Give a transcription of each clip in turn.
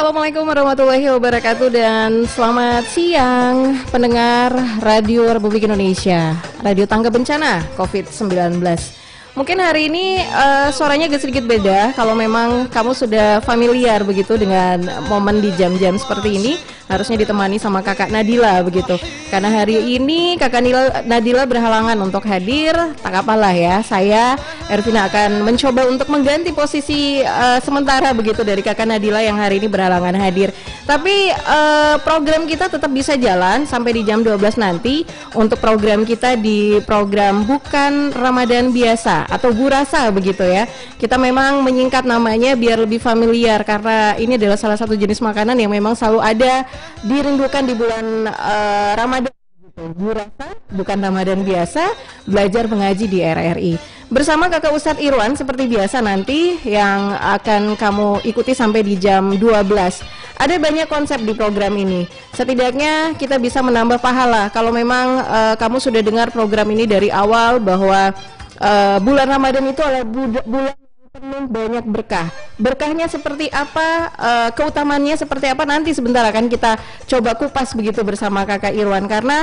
Assalamualaikum warahmatullahi wabarakatuh dan selamat siang pendengar Radio Republik Indonesia, Radio Tangga Bencana COVID-19. Mungkin hari ini suaranya agak sedikit beda. Kalau memang kamu sudah familiar begitu dengan momen di jam-jam seperti ini, harusnya ditemani sama kakak Nadila begitu. Karena hari ini kakak Nadila berhalangan untuk hadir. Tak apalah ya, saya Ervina akan mencoba untuk mengganti posisi sementara begitu dari kakak Nadila yang hari ini berhalangan hadir. Tapi program kita tetap bisa jalan sampai di jam 12 nanti. Untuk program kita di program Bukan Ramadan Biasa atau Burasa begitu ya. Kita memang menyingkat namanya biar lebih familiar karena ini adalah salah satu jenis makanan yang memang selalu ada dirindukan di bulan Ramadan. Burasa, Bukan Ramadan Biasa, belajar mengaji di RRI. Bersama Kakak Ustadz Irwan seperti biasa nanti yang akan kamu ikuti sampai di jam 12. Ada banyak konsep di program ini. Setidaknya kita bisa menambah pahala. Kalau memang kamu sudah dengar program ini dari awal bahwa bulan Ramadan itu adalah bulan penuh banyak berkah. Berkahnya seperti apa, keutamaannya seperti apa, nanti sebentar akan kita coba kupas begitu bersama Kakak Irwan. Karena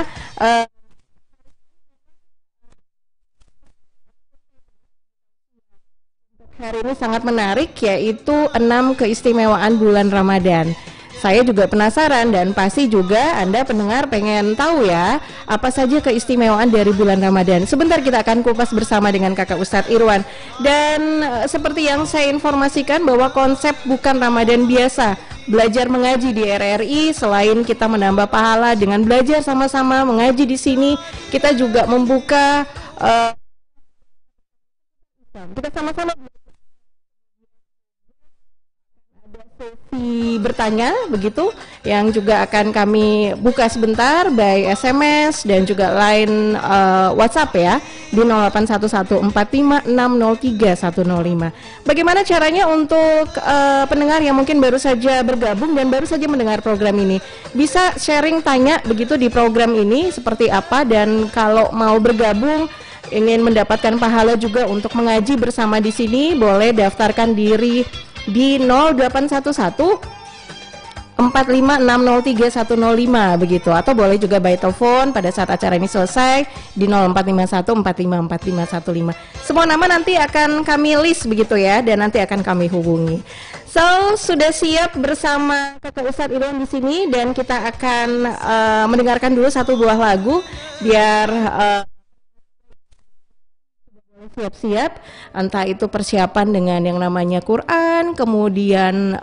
hari ini sangat menarik, yaitu 6 keistimewaan bulan Ramadan. Saya juga penasaran dan pasti juga Anda pendengar pengen tahu ya, apa saja keistimewaan dari bulan Ramadan. Sebentar kita akan kupas bersama dengan Kakak Ustadz Irwan. Dan seperti yang saya informasikan bahwa konsep Bukan Ramadan Biasa, belajar mengaji di RRI, selain kita menambah pahala dengan belajar sama-sama mengaji di sini, kita juga membuka kita sama-sama sesi bertanya begitu yang juga akan kami buka sebentar by SMS dan juga line WhatsApp ya di 081145603105. Bagaimana caranya untuk pendengar yang mungkin baru saja bergabung dan baru saja mendengar program ini, bisa sharing tanya begitu di program ini seperti apa, dan kalau mau bergabung ingin mendapatkan pahala juga untuk mengaji bersama di sini, boleh daftarkan diri di 0811 45603105 begitu, atau boleh juga by telepon pada saat acara ini selesai di 0451 454515. Semua nama nanti akan kami list begitu ya, dan nanti akan kami hubungi. So, sudah siap bersama Kakak Ustadz Irwan di sini, dan kita akan mendengarkan dulu satu buah lagu biar siap-siap, entah itu persiapan dengan yang namanya Quran, kemudian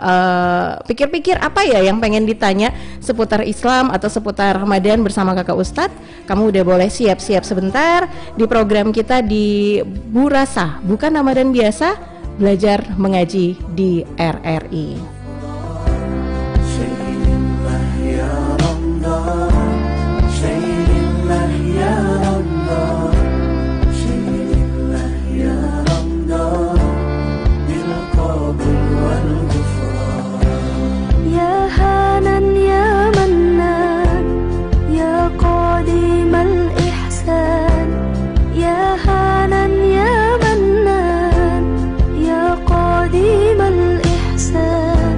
pikir-pikir apa ya yang pengen ditanya seputar Islam atau seputar Ramadan bersama Kakak Ustadz. Kamu udah boleh siap-siap sebentar di program kita di Burasa, Bukan Ramadan Biasa, belajar mengaji di RRI. قديم الإحسان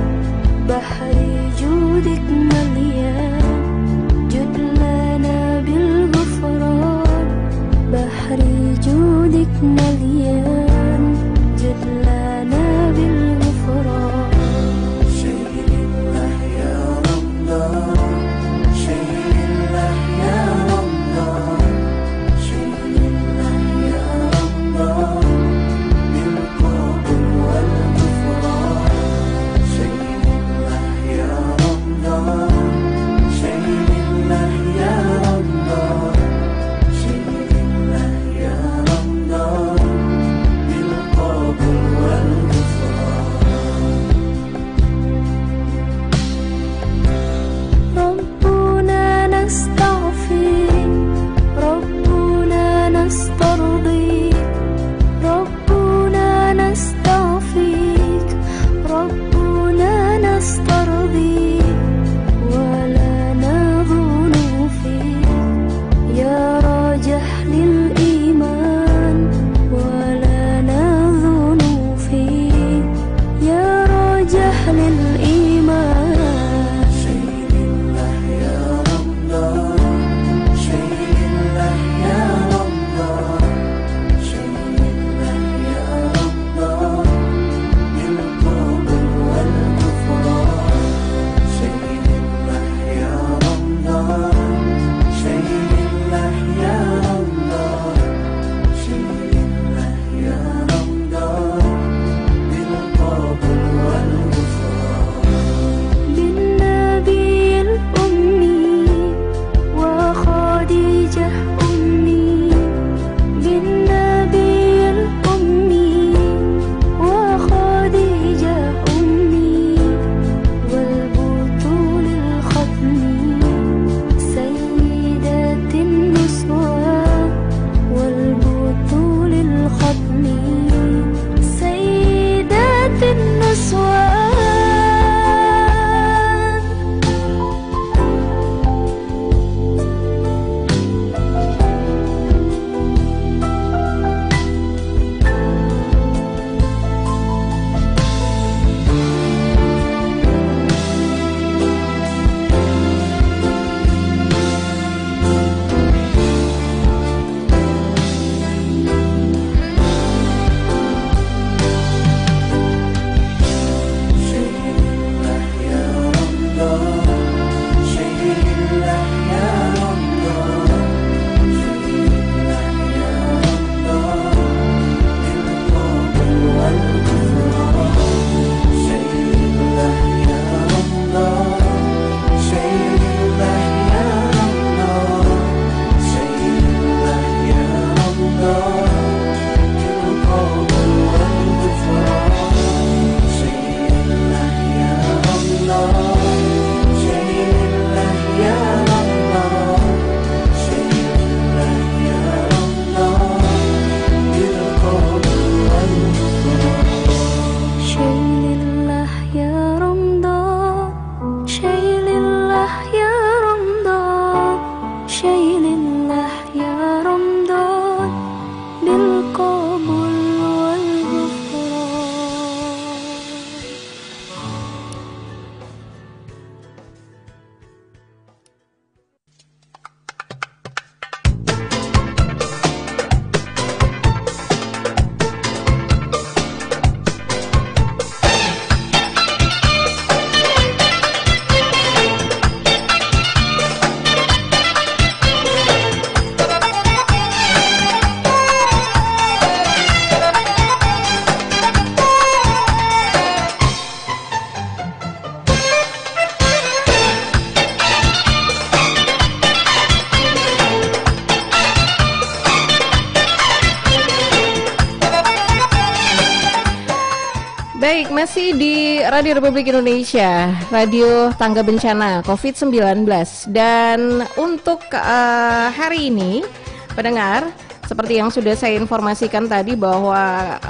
Baik, masih di Radio Republik Indonesia, Radio Tangga Bencana COVID-19. Dan untuk hari ini, pendengar, seperti yang sudah saya informasikan tadi bahwa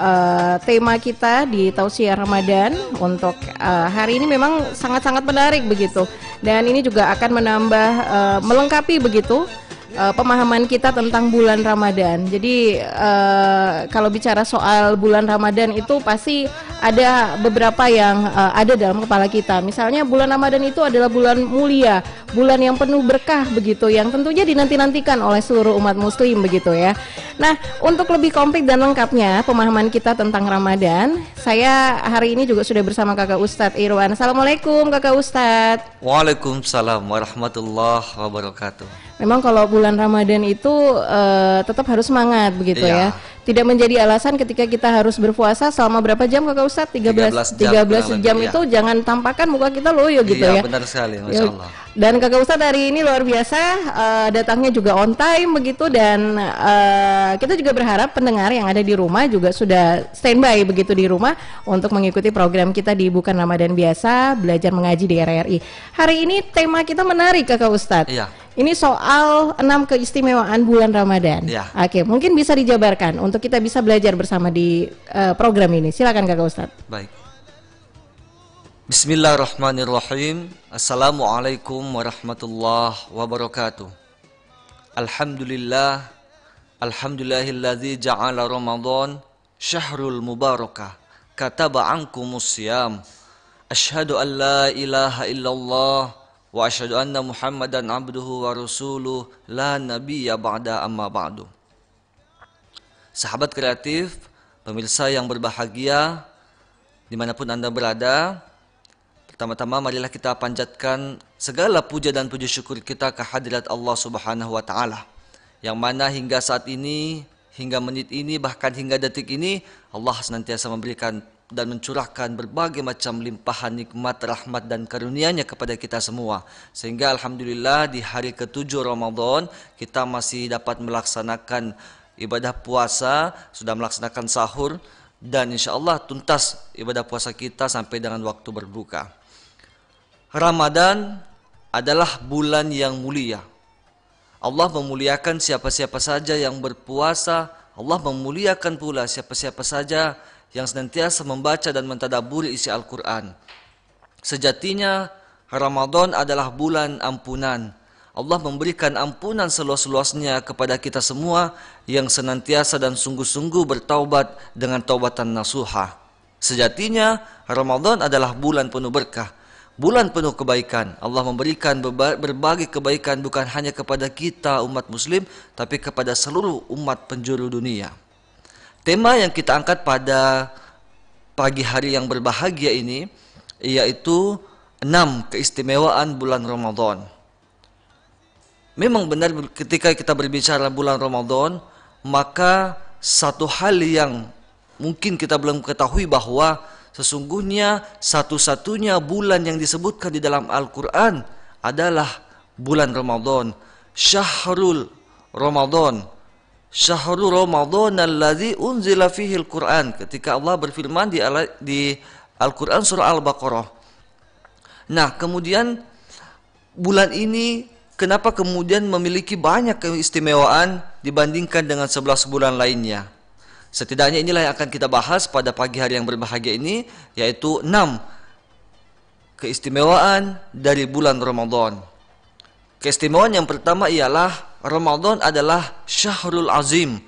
tema kita di Tausiah Ramadan untuk hari ini memang sangat-sangat menarik begitu. Dan ini juga akan menambah, melengkapi begitu pemahaman kita tentang bulan Ramadan. Jadi kalau bicara soal bulan Ramadan itu pasti ada beberapa yang ada dalam kepala kita. Misalnya bulan Ramadan itu adalah bulan mulia, bulan yang penuh berkah begitu, yang tentunya dinanti-nantikan oleh seluruh umat muslim begitu ya. Nah, untuk lebih komplit dan lengkapnya pemahaman kita tentang Ramadan, saya hari ini juga sudah bersama Kakak Ustadz Irwan. Assalamualaikum Kakak Ustadz. Waalaikumsalam warahmatullahi wabarakatuh. Memang kalau bulan Ramadan itu tetap harus semangat begitu ya. Tidak menjadi alasan ketika kita harus berpuasa selama berapa jam Kakak Ustadz? 13 jam itu jangan tampakkan muka kita loyo gitu ya. Iya benar sekali, Masya Allah. Dan Kakak Ustadz hari ini luar biasa, datangnya juga on time begitu. Dan kita juga berharap pendengar yang ada di rumah juga sudah standby begitu di rumah untuk mengikuti program kita di Bukan Ramadan Biasa, belajar mengaji di RRI. Hari ini tema kita menarik Kakak Ustadz. Iya. Ini soal 6 keistimewaan bulan Ramadan. Ya. Oke, mungkin bisa dijabarkan untuk kita bisa belajar bersama di program ini. Silakan Kakak Ustadz. Baik. Bismillahirrahmanirrahim. Assalamualaikum warahmatullahi wabarakatuh. Alhamdulillah. Alhamdulillahilladzi ja'ala Ramadan syahrul mubarakah. Kataba ankumus siyam. Asyhadu an la ilaha illallah wa asyhadu anna Muhammadan abduhu wa rasuluh la nabiyya ba'da amma ba'du. Sahabat kreatif, pemirsa yang berbahagia dimanapun Anda berada, pertama-tama marilah kita panjatkan segala puja dan puji syukur kita ke hadirat Allah Subhanahu wa Ta'ala, yang mana hingga saat ini, hingga menit ini, bahkan hingga detik ini, Allah senantiasa memberikan dan mencurahkan berbagai macam limpahan nikmat, rahmat dan karunia-Nya kepada kita semua. Sehingga alhamdulillah di hari ke-7 Ramadan kita masih dapat melaksanakan ibadah puasa, sudah melaksanakan sahur, dan insya Allah tuntas ibadah puasa kita sampai dengan waktu berbuka. Ramadan adalah bulan yang mulia. Allah memuliakan siapa-siapa saja yang berpuasa. Allah memuliakan pula siapa-siapa saja yang senantiasa membaca dan mentadaburi isi Al-Quran. Sejatinya Ramadan adalah bulan ampunan. Allah memberikan ampunan seluas-luasnya kepada kita semua yang senantiasa dan sungguh-sungguh bertaubat dengan taubatan nasuha. Sejatinya Ramadan adalah bulan penuh berkah, bulan penuh kebaikan. Allah memberikan berbagai kebaikan bukan hanya kepada kita umat muslim, tapi kepada seluruh umat penjuru dunia. Tema yang kita angkat pada pagi hari yang berbahagia ini yaitu 6 keistimewaan bulan Ramadan. Memang benar ketika kita berbicara bulan Ramadan, maka satu hal yang mungkin kita belum ketahui bahwa sesungguhnya satu-satunya bulan yang disebutkan di dalam Al-Quran adalah bulan Ramadan. Syahrul Ramadan. Syahrul Ramadan alladzi unzila fihi al-Quran. Ketika Allah berfirman di Al-Quran surah Al-Baqarah. Nah, kemudian bulan ini kenapa kemudian memiliki banyak keistimewaan dibandingkan dengan 11 bulan lainnya? Setidaknya inilah yang akan kita bahas pada pagi hari yang berbahagia ini, yaitu 6 keistimewaan dari bulan Ramadan. Keistimewaan yang pertama ialah Ramadan adalah Syahrul Azim,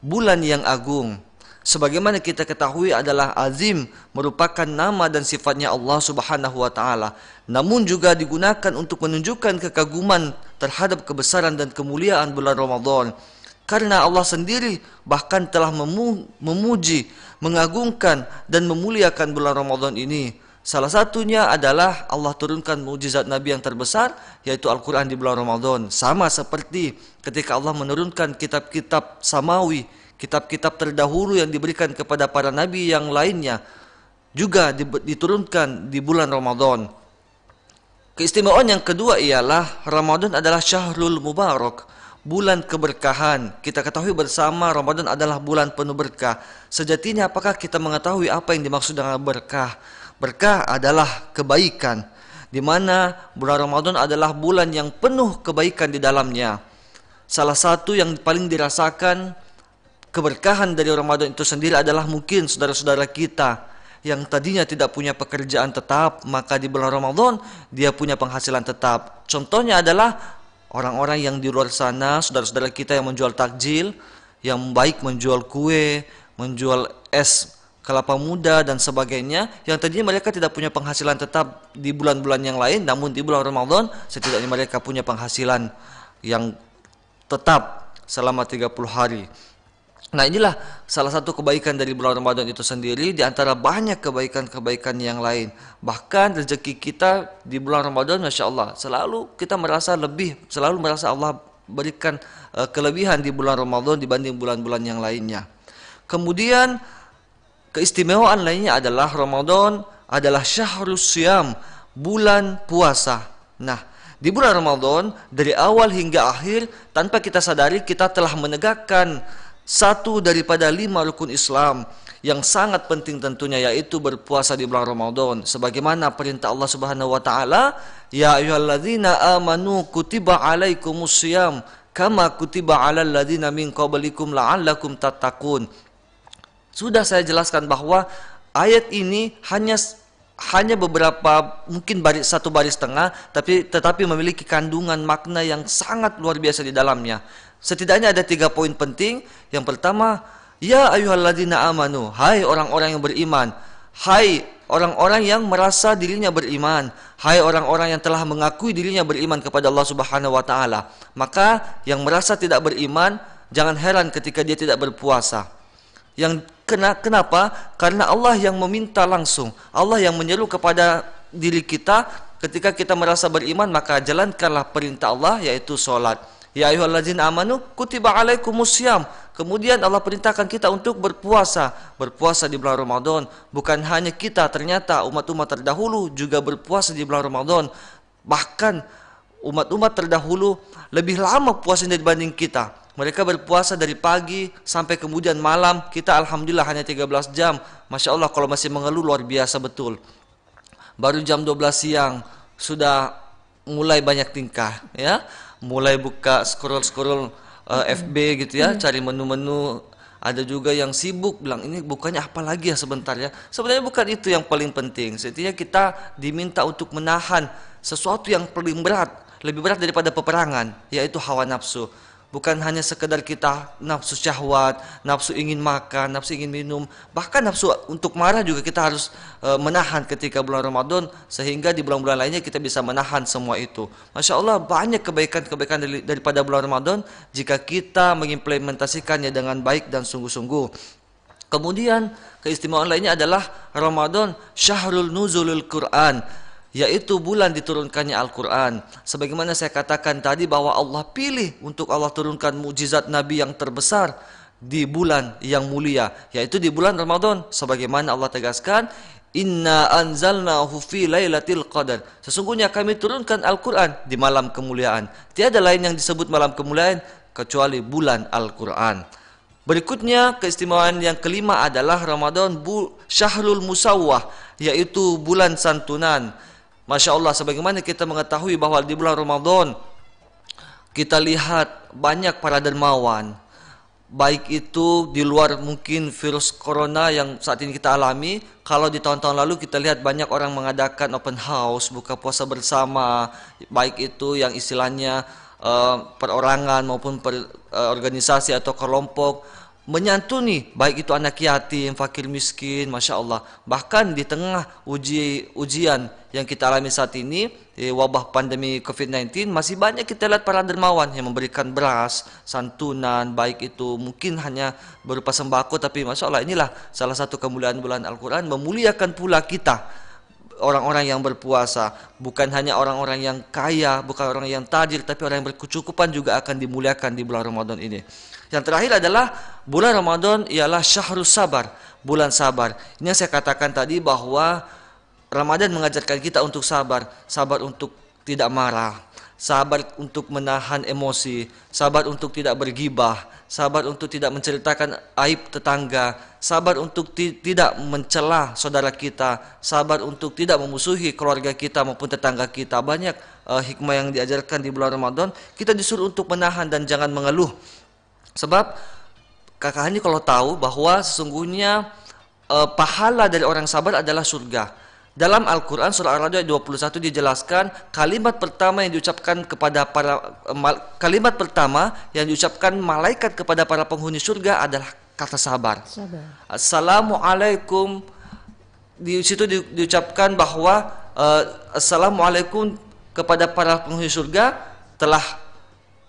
bulan yang agung. Sebagaimana kita ketahui adalah azim merupakan nama dan sifatnya Allah Subhanahu wa Ta'ala. Namun juga digunakan untuk menunjukkan kekaguman terhadap kebesaran dan kemuliaan bulan Ramadan. Karena Allah sendiri bahkan telah memuji, mengagungkan dan memuliakan bulan Ramadan ini. Salah satunya adalah Allah turunkan mukjizat Nabi yang terbesar, yaitu Al-Quran di bulan Ramadan. Sama seperti ketika Allah menurunkan kitab-kitab samawi, kitab-kitab terdahulu yang diberikan kepada para Nabi yang lainnya, juga diturunkan di bulan Ramadan. Keistimewaan yang kedua ialah Ramadan adalah Syahrul Mubarak, bulan keberkahan. Kita ketahui bersama Ramadan adalah bulan penuh berkah. Sejatinya apakah kita mengetahui apa yang dimaksud dengan berkah? Berkah adalah kebaikan, di mana bulan Ramadan adalah bulan yang penuh kebaikan di dalamnya. Salah satu yang paling dirasakan keberkahan dari Ramadan itu sendiri adalah mungkin saudara-saudara kita yang tadinya tidak punya pekerjaan tetap, maka di bulan Ramadan dia punya penghasilan tetap. Contohnya adalah orang-orang yang di luar sana, saudara-saudara kita yang menjual takjil, yang baik menjual kue, menjual es kelapa muda dan sebagainya, yang tadinya mereka tidak punya penghasilan tetap di bulan-bulan yang lain, namun di bulan Ramadan setidaknya mereka punya penghasilan yang tetap selama 30 hari. Nah, inilah salah satu kebaikan dari bulan Ramadan itu sendiri di antara banyak kebaikan-kebaikan yang lain. Bahkan rezeki kita di bulan Ramadan, Masya Allah, selalu kita merasa lebih, selalu merasa Allah berikan kelebihan di bulan Ramadan dibanding bulan-bulan yang lainnya. Kemudian keistimewaan lainnya adalah Ramadan adalah syahrus syam, bulan puasa. Nah, di bulan Ramadan dari awal hingga akhir tanpa kita sadari kita telah menegakkan satu daripada 5 rukun Islam yang sangat penting tentunya, yaitu berpuasa di bulan Ramadan. Sebagaimana perintah Allah Subhanahu wa taala, ya ayyuhalladzina amanu kutiba alaikumusiyam kama kutiba alal ladzina min qablikum la'allakum tattaqun. Sudah saya jelaskan bahwa ayat ini hanya beberapa, mungkin satu baris tengah, tetapi memiliki kandungan makna yang sangat luar biasa di dalamnya. Setidaknya ada 3 poin penting. Yang pertama, ya ayyuhalladzina amanu, hai orang-orang yang beriman, hai orang-orang yang merasa dirinya beriman, hai orang-orang yang telah mengakui dirinya beriman kepada Allah Subhanahu wa taala. Maka yang merasa tidak beriman, jangan heran ketika dia tidak berpuasa. Kenapa? Karena Allah yang meminta langsung, Allah yang menyeru kepada diri kita ketika kita merasa beriman, maka jalankanlah perintah Allah, yaitu sholat. Ya ayyuhalladzina amanu kutiba alaikumusiyam. Kemudian Allah perintahkan kita untuk berpuasa di bulan Ramadan. Bukan hanya kita, ternyata umat-umat terdahulu juga berpuasa di bulan Ramadan. Bahkan umat-umat terdahulu lebih lama puasanya dibanding kita. Mereka berpuasa dari pagi sampai kemudian malam. Kita alhamdulillah hanya 13 jam. Masya Allah, kalau masih mengeluh luar biasa betul. Baru jam 12 siang sudah mulai banyak tingkah, ya. Mulai buka scroll FB gitu ya, cari menu-menu. Ada juga yang sibuk bilang ini bukannya apa lagi ya sebentar ya. Sebenarnya bukan itu yang paling penting. Setiap kita diminta untuk menahan sesuatu yang paling berat, lebih berat daripada peperangan, yaitu hawa nafsu. Bukan hanya sekedar kita nafsu syahwat, nafsu ingin makan, nafsu ingin minum, bahkan nafsu untuk marah juga kita harus menahan ketika bulan Ramadan, sehingga di bulan-bulan lainnya kita bisa menahan semua itu. Masya Allah, banyak kebaikan-kebaikan daripada bulan Ramadan jika kita mengimplementasikannya dengan baik dan sungguh-sungguh. Kemudian keistimewaan lainnya adalah Ramadan syahrul nuzulul Quran, yaitu bulan diturunkannya Al-Quran. Sebagaimana saya katakan tadi bahwa Allah pilih untuk Allah turunkan mukjizat Nabi yang terbesar di bulan yang mulia, yaitu di bulan Ramadan. Sebagaimana Allah tegaskan, Inna anzalnahu fi lailatul qadar. Sesungguhnya kami turunkan Al-Quran di malam kemuliaan. Tiada lain yang disebut malam kemuliaan kecuali bulan Al-Quran. Berikutnya keistimewaan yang kelima adalah Ramadan syahrul musawwah, yaitu bulan santunan. Masya Allah, sebagaimana kita mengetahui bahwa di bulan Ramadan kita lihat banyak para dermawan, baik itu di luar mungkin virus corona yang saat ini kita alami. Kalau di tahun-tahun lalu kita lihat banyak orang mengadakan open house, buka puasa bersama, baik itu yang istilahnya perorangan maupun organisasi atau kelompok, menyantuni baik itu anak yatim, fakir miskin. Masya Allah, bahkan di tengah ujian yang kita alami saat ini, wabah pandemi COVID-19, masih banyak kita lihat para dermawan yang memberikan beras, santunan, baik itu mungkin hanya berupa sembako, tapi Masya Allah, inilah salah satu kemuliaan bulan Al-Quran, memuliakan pula kita, orang-orang yang berpuasa. Bukan hanya orang-orang yang kaya, bukan orang yang tajir, tapi orang yang berkecukupan juga akan dimuliakan di bulan Ramadan ini. Yang terakhir adalah bulan Ramadan ialah syahrus sabar, bulan sabar. Ini yang saya katakan tadi bahwa Ramadan mengajarkan kita untuk sabar, sabar untuk tidak marah, sabar untuk menahan emosi, sabar untuk tidak bergibah, sabar untuk tidak menceritakan aib tetangga, sabar untuk tidak mencela saudara kita, sabar untuk tidak memusuhi keluarga kita maupun tetangga kita. Banyak hikmah yang diajarkan di bulan Ramadan. Kita disuruh untuk menahan dan jangan mengeluh. Sebab Kakak Hani kalau tahu bahwa sesungguhnya pahala dari orang sabar adalah surga. Dalam Al-Quran surah Ar-Ra'd ayat 21 dijelaskan kalimat pertama yang diucapkan kepada malaikat kepada para penghuni surga adalah kata sabar. Assalamualaikum. Di situ diucapkan bahwa assalamualaikum kepada para penghuni surga, telah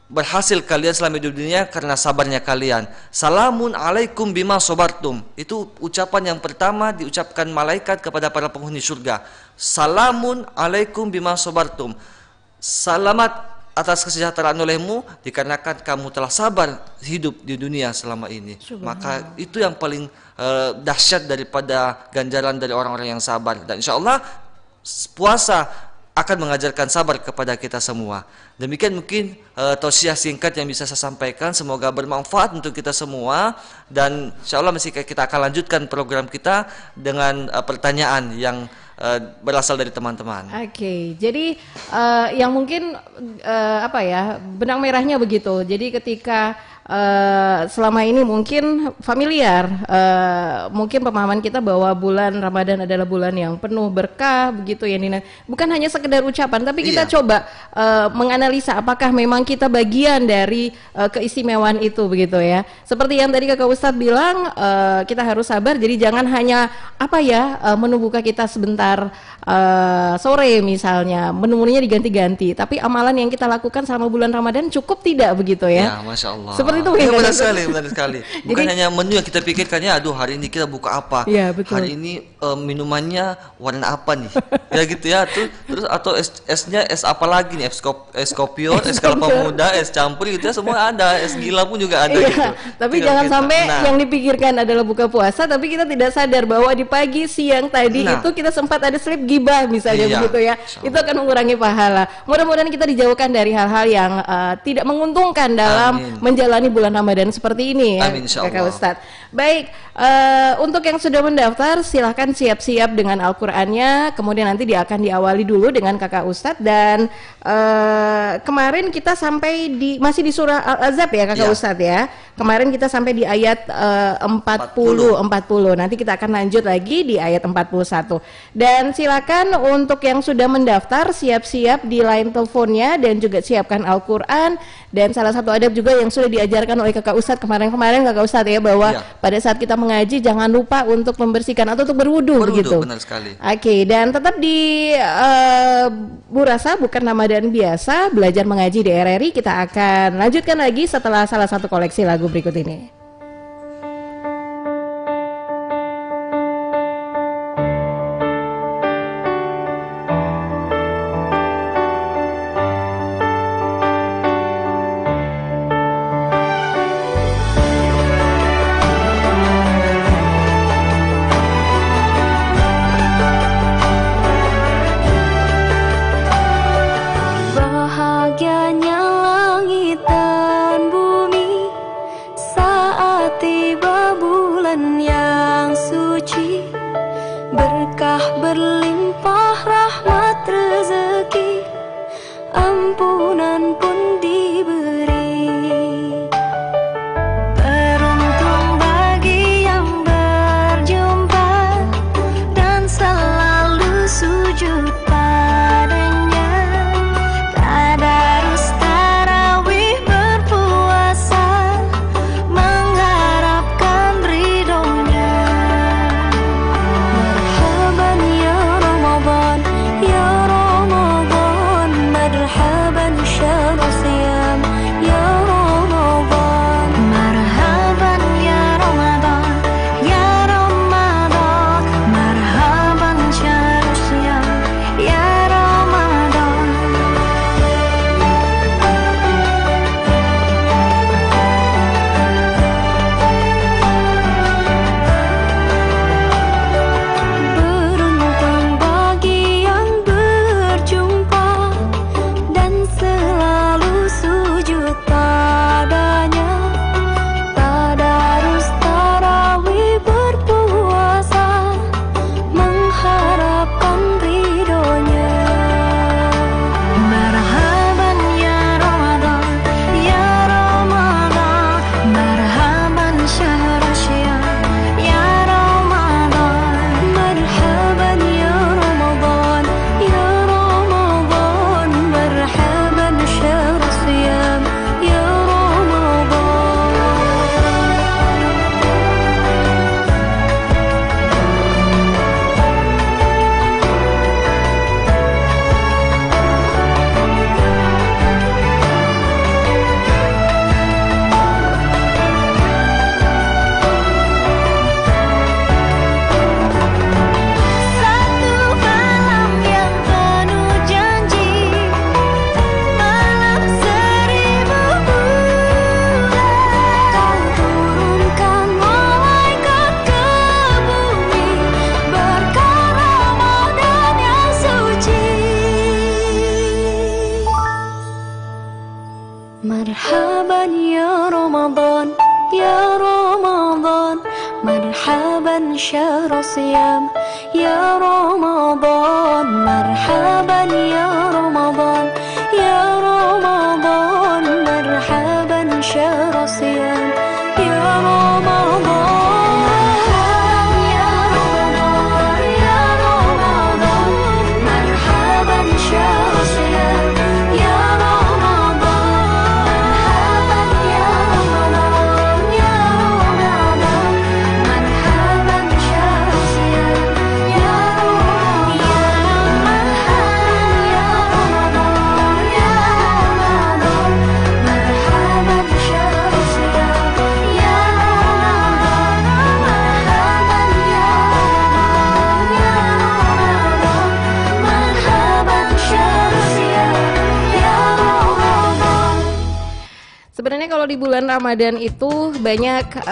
berhasil kalian selama hidup dunia karena sabarnya kalian. Salamun alaikum bima sobartum. Itu ucapan yang pertama diucapkan malaikat kepada para penghuni surga. Salamun alaikum bima sobartum. Selamat atas kesejahteraan olehmu dikarenakan kamu telah sabar hidup di dunia selama ini. Maka itu yang paling dahsyat daripada ganjaran dari orang-orang yang sabar. Dan insya Allah puasa akan mengajarkan sabar kepada kita semua. Demikian mungkin tausiah singkat yang bisa saya sampaikan. Semoga bermanfaat untuk kita semua. Dan insya Allah masih kita akan lanjutkan program kita dengan pertanyaan yang berasal dari teman-teman. Oke, jadi yang mungkin benang merahnya begitu. Jadi ketika selama ini mungkin familiar, mungkin pemahaman kita bahwa bulan Ramadan adalah bulan yang penuh berkah begitu ya Nina. Bukan hanya sekedar ucapan, tapi kita coba menganalisa apakah memang kita bagian dari keistimewaan itu begitu ya. Seperti yang tadi Kakak Ustadz bilang, kita harus sabar. Jadi jangan hanya menu buka kita sebentar sore misalnya, menu-menunya diganti-ganti, tapi amalan yang kita lakukan selama bulan Ramadan cukup tidak begitu ya? Ya, Masya Allah. Seperti itu ya, benar sekali. Bukan jadi, hanya menu yang kita pikirkannya, aduh hari ini kita buka apa? Ya, betul. Hari ini minumannya warna apa nih? Ya gitu ya. Terus atau esnya es apa lagi nih? Es kopior, es kelapa muda, es campur gitu ya, semua ada. Es gila pun juga ada gitu. Tapi jangan sampai yang dipikirkan adalah buka puasa, tapi kita tidak sadar bahwa di pagi, siang tadi itu kita sempat ada slip gibah misalnya begitu ya. Itu akan mengurangi pahala. Mudah-mudahan kita dijauhkan dari hal-hal yang tidak menguntungkan dalam menjalani bulan Ramadan seperti ini ya, Kakak Ustadz. Baik, untuk yang sudah mendaftar silahkan siap-siap dengan Al-Qur'annya. Kemudian nanti akan diawali dulu dengan Kakak Ustadz. Dan kemarin kita sampai masih di surah Al-Ahzab ya Kakak Ustadz ya. Kemarin kita sampai di ayat 40. Nanti kita akan lanjut lagi di ayat 41. Dan silakan untuk yang sudah mendaftar siap-siap di line teleponnya dan juga siapkan Al-Qur'an. Dan salah satu adab juga yang sudah diajarkan oleh Kakak Ustadz kemarin Kakak Ustadz ya, bahwa pada saat kita mengaji jangan lupa untuk membersihkan atau untuk berwudu begitu. Benar sekali. Oke, dan tetap di Burasa bukan Ramadan biasa, belajar mengaji di RRI. Kita akan lanjutkan lagi setelah salah satu koleksi lagu berikut ini. Bahagianya langit dan bumi saat مرحبا يا رمضان يا رمضان مرحبا شهر صيام يا رمضان مرحبا يا رمضان يا رمضان مرحبا شهر صيام يا رمضان يا رمضان يا رمضان مرحبا شهر صيام يا Sebenarnya kalau di bulan Ramadan itu banyak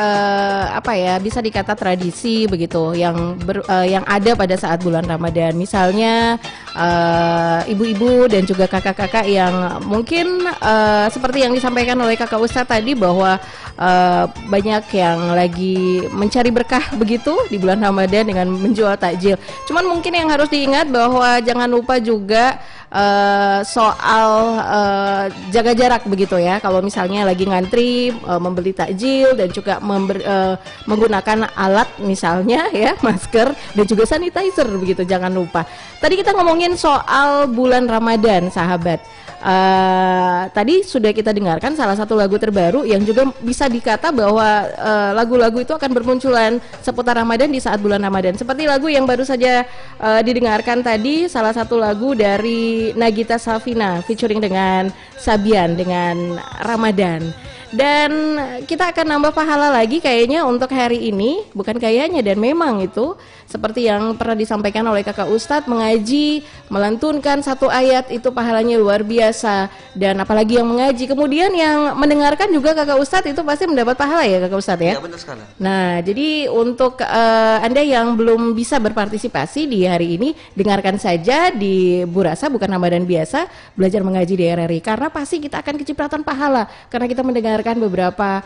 apa ya, bisa dikata tradisi begitu yang ada pada saat bulan Ramadan. Misalnya ibu-ibu dan juga kakak-kakak yang mungkin seperti yang disampaikan oleh Kakak Ustadz tadi bahwa banyak yang lagi mencari berkah begitu di bulan Ramadan dengan menjual takjil. Cuman mungkin yang harus diingat bahwa jangan lupa juga soal jaga jarak begitu ya. Kalau misalnya lagi ngantri membeli takjil dan juga menggunakan alat misalnya ya, masker dan juga sanitizer begitu, jangan lupa. Tadi kita ngomongin soal bulan Ramadan, sahabat. Tadi sudah kita dengarkan salah satu lagu terbaru yang juga bisa dikata bahwa lagu-lagu itu akan bermunculan seputar Ramadan di saat bulan Ramadan. Seperti lagu yang baru saja didengarkan tadi, salah satu lagu dari Nagita Slavina featuring dengan Sabian dengan Ramadan. Dan kita akan nambah pahala lagi kayaknya untuk hari ini, bukan kayaknya dan memang itu seperti yang pernah disampaikan oleh Kakak Ustadz, mengaji, melantunkan satu ayat itu pahalanya luar biasa. Dan apalagi yang mengaji, kemudian yang mendengarkan juga Kakak Ustadz itu pasti mendapat pahala ya Kakak Ustadz ya? Ya, benar sekali. Nah, jadi untuk Anda yang belum bisa berpartisipasi di hari ini, dengarkan saja di Burasa Bukan Ramadan Biasa, belajar mengaji di RRI, karena pasti kita akan kecipratan pahala karena kita mendengarkan beberapa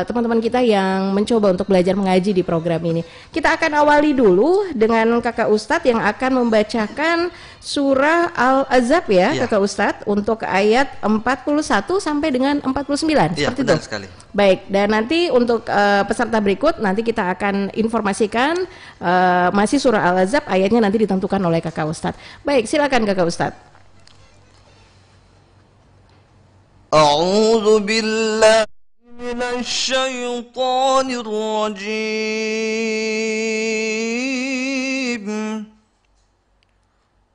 teman-teman kita yang mencoba untuk belajar mengaji di program ini. Kita akan awali dulu dengan Kakak Ustadz yang akan membacakan surah Al-Ahzab ya, Kakak Ustadz, untuk ayat 41 sampai dengan 49. Iya, seperti benar itu. sekali. Baik, dan nanti untuk peserta berikut nanti kita akan informasikan masih surah Al-Ahzab, ayatnya nanti ditentukan oleh Kakak Ustadz. Baik, silakan Kakak Ustadz. أعوذ بالله من الشيطان الرجيم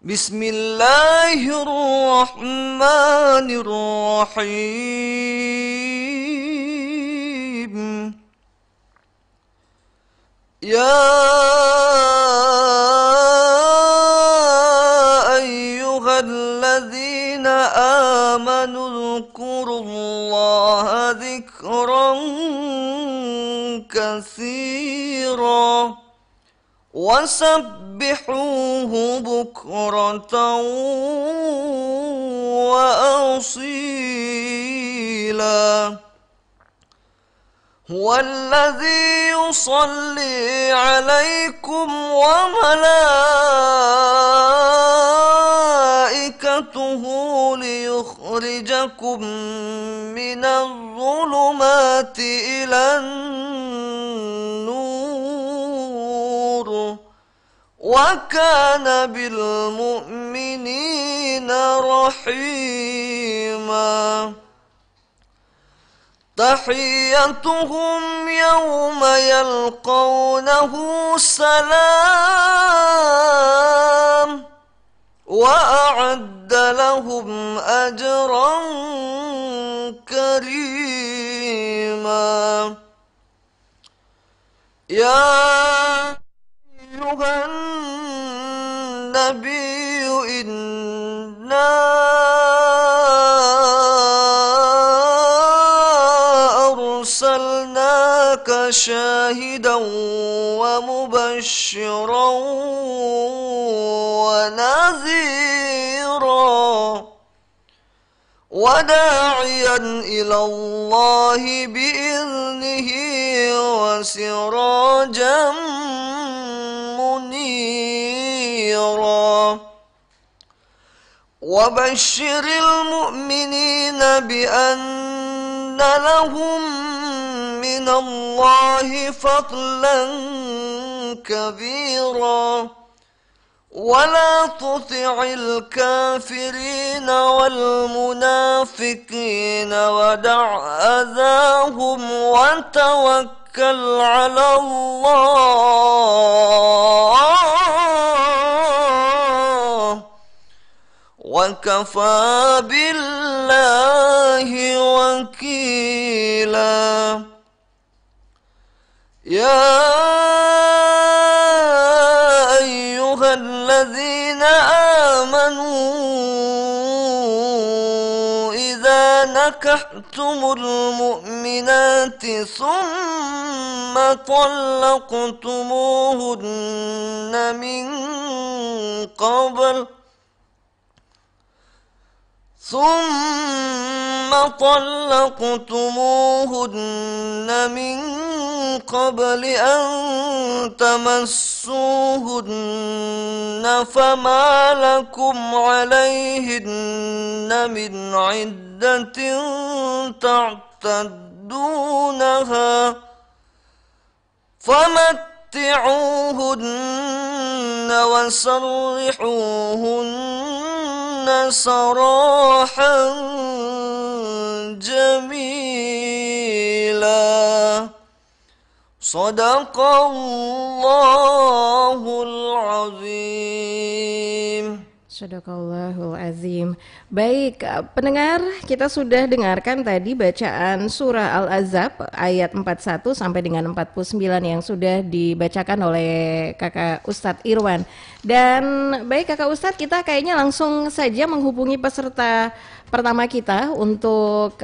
بسم الله الرحمن الرحيم يا أيها الذين آمنوا اذكروا الله ذكرا كثيرا وسبحوه بكرة وأصيلا هو الذي يصلي عليكم وملائكته ليخرجكم من الظلمات إلى النور وكان بالمؤمنين رحيما تحيتهم يوم يلقونه سلام وأعد لهم أجرا كريما يا أيها النبي إنا أرسلناك شاهدا ومبشرا ونذيرا وداعيا إلى الله بإذنه وسراجا منيرا وبشر المؤمنين بأن لهم من الله فضلا كبيرا ولا تطع الكافرين والمنافقين ودع أذاهم وتوكل على الله وكفى بالله وكيلا يا أيها الذين آمنوا إذا نكحتم المؤمنات ثم طلقتموهن من قبل أن تمسوهن فما لكم عليهن من عدة تعتدونها فمتعوهن وسرحوهن سراحا جميلا صدق الله العظيم. Sadaqallahul azim. Baik, pendengar, kita sudah dengarkan tadi bacaan surah Al-Ahzab ayat 41 sampai dengan 49 yang sudah dibacakan oleh Kakak Ustadz Irwan. Dan baik Kakak Ustadz, kita kayaknya langsung saja menghubungi peserta pertama kita untuk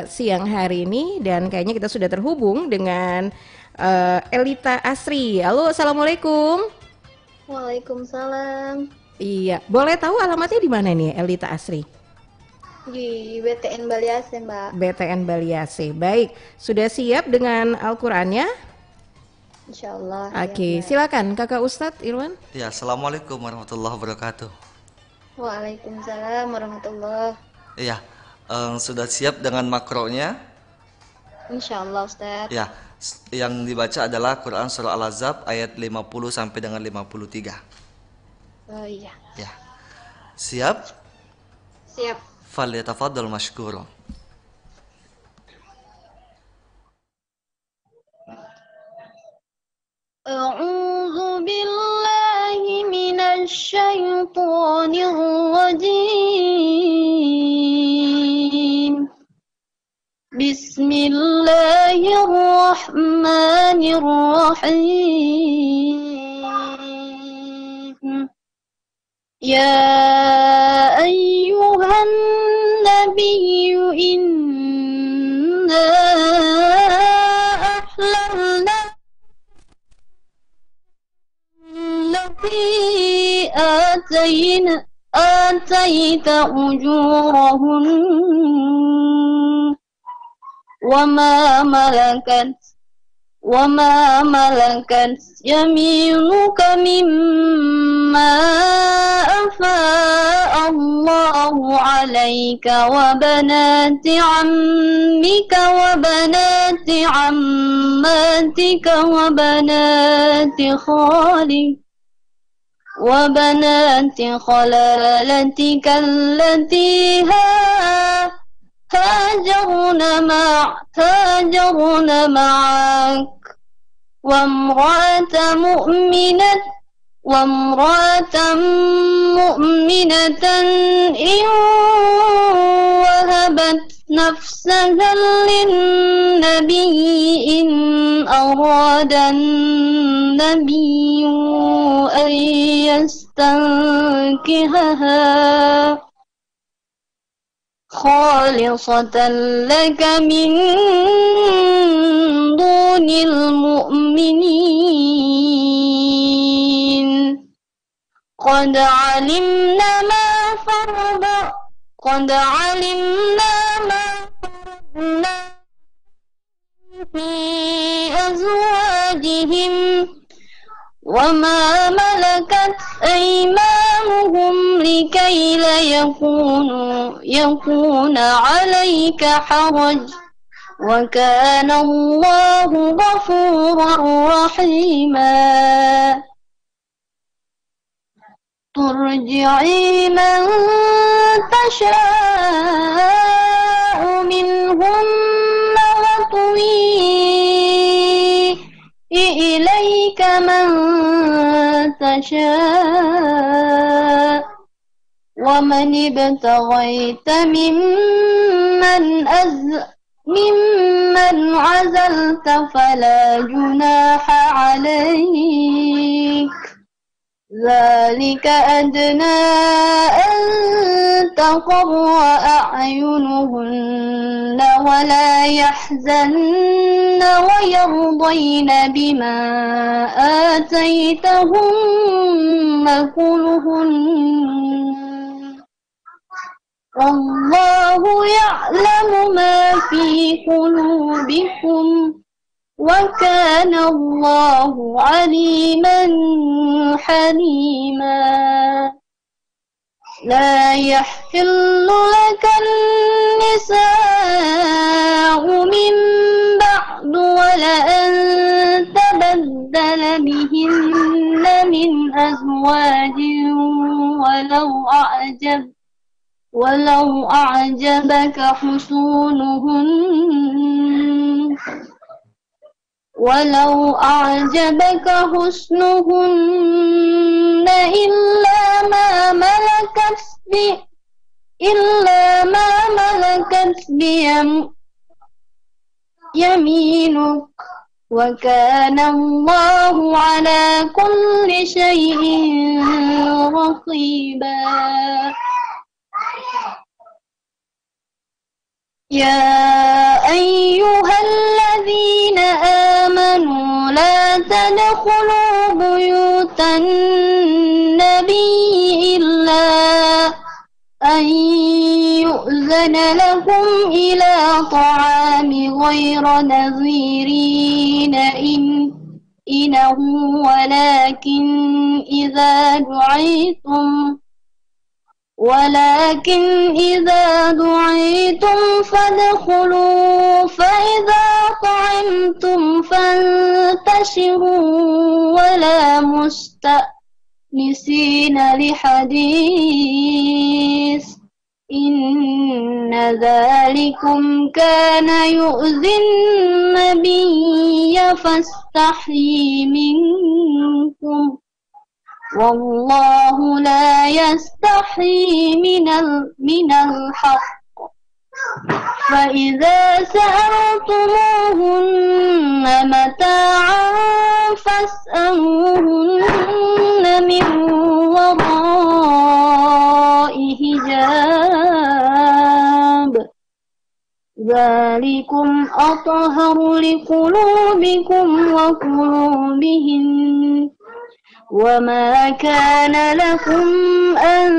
siang hari ini. Dan kayaknya kita sudah terhubung dengan Elita Asri. Halo, Assalamualaikum. Waalaikumsalam. Iya, boleh tahu alamatnya di mana nih Elita Asri? Di BTN Baliase, Mbak. BTN Baliase. Baik, sudah siap dengan Al-Qur'annya? Insyaallah. Oke, Ya, silakan Kakak Ustadz Irwan. Ya, Assalamualaikum warahmatullahi wabarakatuh. Waalaikumsalam warahmatullahi. Iya, sudah siap dengan makronya? Insyaallah, Ustaz. Ya, yang dibaca adalah Quran Surah Al-Ahzab ayat 50 sampai dengan 53. Oh iya. Ya, siap? Siap. Falyatafaddal mashkura. A'udzu billahi minasy syaithanir rajim. Bismillahirrahmanirrahim. Ya ayyuhan nabiyyu inna ahlalna allati ataita ujurahun وما ملكت يمينك مما أفاء الله عليك وبنات عمك وبنات عماتك وبنات خالتك التي هاجرن معك وامرأة مؤمنة إن وهبت نفسها للنبي إن أراد النبي أن يستنكحها خالصة لك من دون المؤمنين قد قد علمنا ما فرضنا في أزواجهم وما ملكت أيمانهم لكي لا يكون عليك حرج وكان الله غفورا رحيما ترجعي من تشاء منهن وتوي إليك من تشاء ومن ابتغيت ممن عزلت فلا جناح عليك ذلك أدنى أن تقر أعينهن ولا يحزن ويرضين بما آتيتهن كلهن والله يعلم ما في قلوبكم وكان الله عليما حليما لا يحل لك النساء من بعد ولا أن تبدل بهن من أزواج ولو أعجبك حسنهن إلا ما ملكت يمينك وكان الله على كل شيء رقيبا يا أيها الذين آمنوا لا تدخلوا بيوت النبي إلا أن يؤذن لكم إلى طعام غير نظيرين إنه ولكن إذا دعيتم فادخلوا فإذا طعمتم فانتشروا ولا مستأنسين لحديث إن ذلكم كان يؤذي النبي فاستحيي منكم والله لا يستحيي من الحق فإذا سألتموهن متاعا فاسألوهن من وراء حجاب ذلكم أطهر لقلوبكم وقلوبهن وما كان لكم أن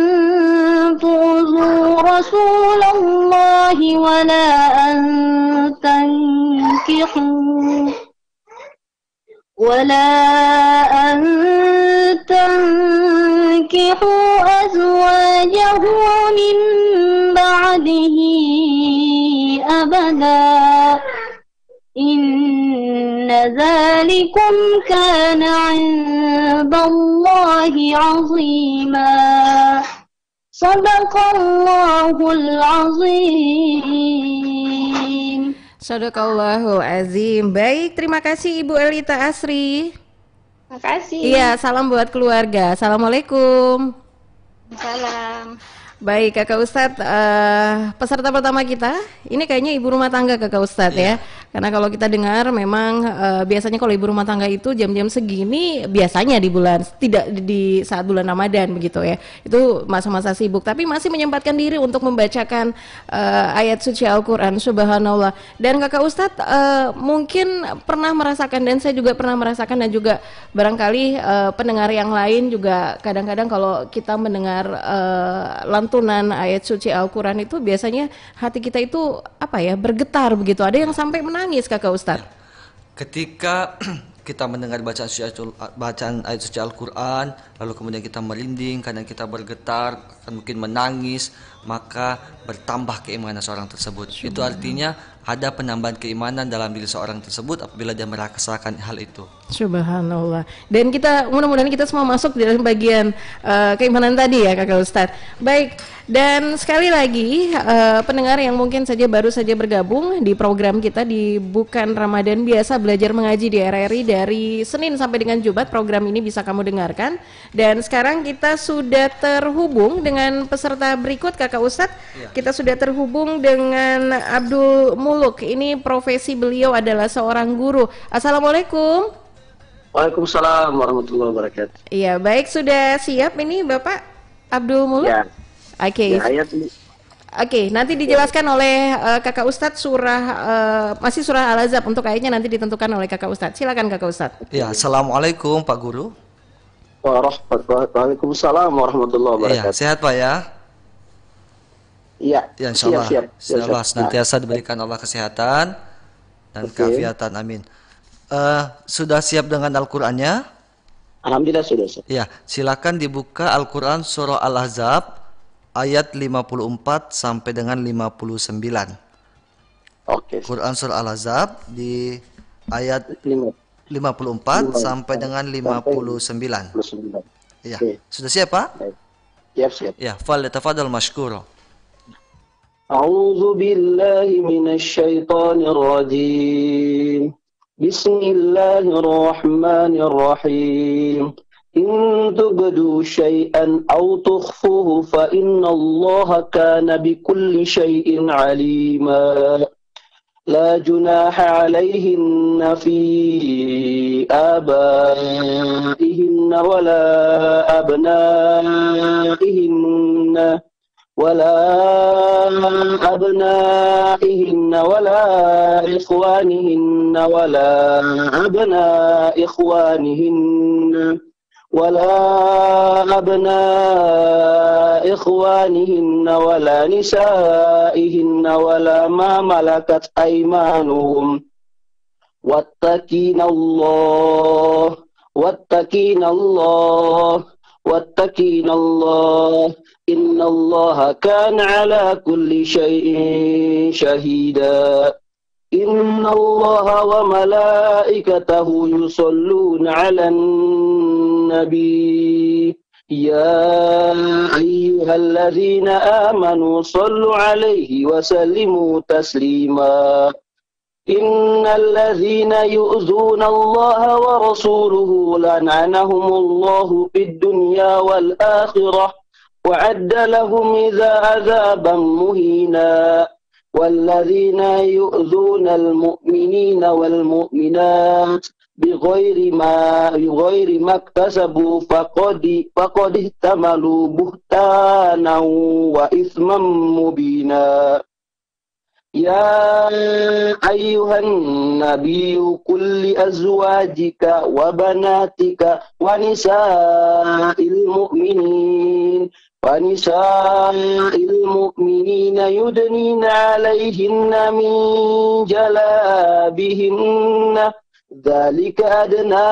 تؤذوا رسول الله ولا أن تنكحوا أزواجه من بعده أبدا إن ذلكم كان عند الله عظيما صدق الله العظيم. Sadaqallahu azim. Baik, terima kasih Ibu Elita Asri. Terima kasih. Iya, salam buat keluarga. Assalamualaikum. Salam. Baik, Kakak Ustadz, peserta pertama kita, ini kayaknya ibu rumah tangga Kakak Ustadz ya. Karena kalau kita dengar memang biasanya kalau ibu rumah tangga itu jam-jam segini biasanya di bulan, tidak di saat bulan Ramadan begitu ya. Itu masa-masa sibuk, tapi masih menyempatkan diri untuk membacakan ayat suci Al-Quran. Subhanallah. Dan kakak Ustadz mungkin pernah merasakan, dan saya juga pernah merasakan, dan juga barangkali pendengar yang lain juga kadang-kadang kalau kita mendengar lantunan ayat suci Al-Quran itu biasanya hati kita itu apa ya, bergetar begitu. Ada yang sampai menangis kakak Ustadz. Ketika kita mendengar bacaan ayat suci Al-Quran, lalu kemudian kita merinding, kadang kita bergetar, mungkin menangis, maka bertambah keimanan seorang tersebut. Itu artinya ada penambahan keimanan dalam diri seorang tersebut apabila dia merasakan hal itu. Subhanallah. Dan kita mudah-mudahan kita semua masuk di dalam bagian keimanan tadi ya kakak Ustadz. Baik, dan sekali lagi pendengar yang mungkin saja baru saja bergabung di program kita di Bukan Ramadan Biasa Belajar Mengaji di RRI dari Senin sampai dengan Jumat, program ini bisa kamu dengarkan. Dan sekarang kita sudah terhubung dengan peserta berikut kakak Ustadz. Ya. Kita sudah terhubung dengan Abdul Muluk. Ini profesi beliau adalah seorang guru. Assalamualaikum. Waalaikumsalam warahmatullahi wabarakatuh. Iya, baik, sudah siap ini Bapak Abdul Muluk? Ya. Oke. Ya, ayat ini. Oke, nanti dijelaskan oleh kakak Ustadz masih surah Al-Ahzab. Untuk ayatnya nanti ditentukan oleh kakak Ustadz. Silakan kakak Ustadz. Ya, assalamualaikum Pak Guru. Waalaikumsalam warahmatullahi Iya, wabarakatuh. sehat Pak ya? Iya. Ya, insyaallah. Siap. Insyaallah senantiasa diberikan Allah kesehatan dan keafiatan. Amin. Sudah siap dengan Al-Qur'annya? Alhamdulillah sudah. Ya, silakan dibuka Al-Qur'an surah Al-Ahzab ayat 54 sampai dengan 59. Oke. Quran surah Al-Ahzab di ayat 54 sampai dengan 59. Ya, Oke. sudah siap Pak? Baik. Siap. Ya, falyatafadhal mashkura. A'udzu billahi minasy syaithanir rajim. Bismillahirrahmanirrahim. In tubdu syai'an aw tukhfuhu fa innallaha kana bikulli syai'in 'alima. La junaha 'alaihinna fi abaihinna wala abnaihinna ولا أبنائهن ولا إخوانهن ولا أبناء إخوانهن ولا أبناء إخوانهن ولا نسائهن ولا ما ملكت أيمانهم واتقين الله إن الله كان على كل شيء شهيدا إن الله وملائكته يصلون على النبي يا أيها الذين آمنوا صلوا عليه وسلموا تسليما إن الذين يؤذون الله ورسوله لعنهم الله في الدنيا والآخرة وعد لهم عذابا مهينا والذين يؤذون المؤمنين والمؤمنات بغير ما اكتسبوا فقد احتملوا بهتانا وإثما مبينا يا أيها النبي قل لأزواجك وبناتك ونساء المؤمنين يدنين عليهن من جلابهن ذلك أدنى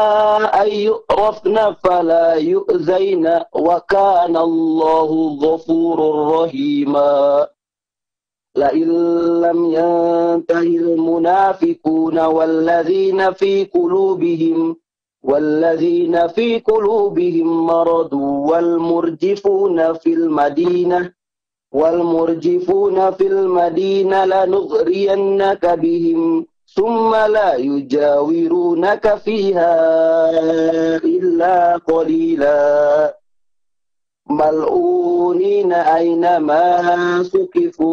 أن يعرفن فلا يؤذين وكان الله غفورا رحيما لئن لم ينتهي المنافقون والذين في قلوبهم مرض والمرجفون في المدينة لنغرينك بهم ثم لا يجاورونك فيها إلا قليلا mal'unina aynama sukifu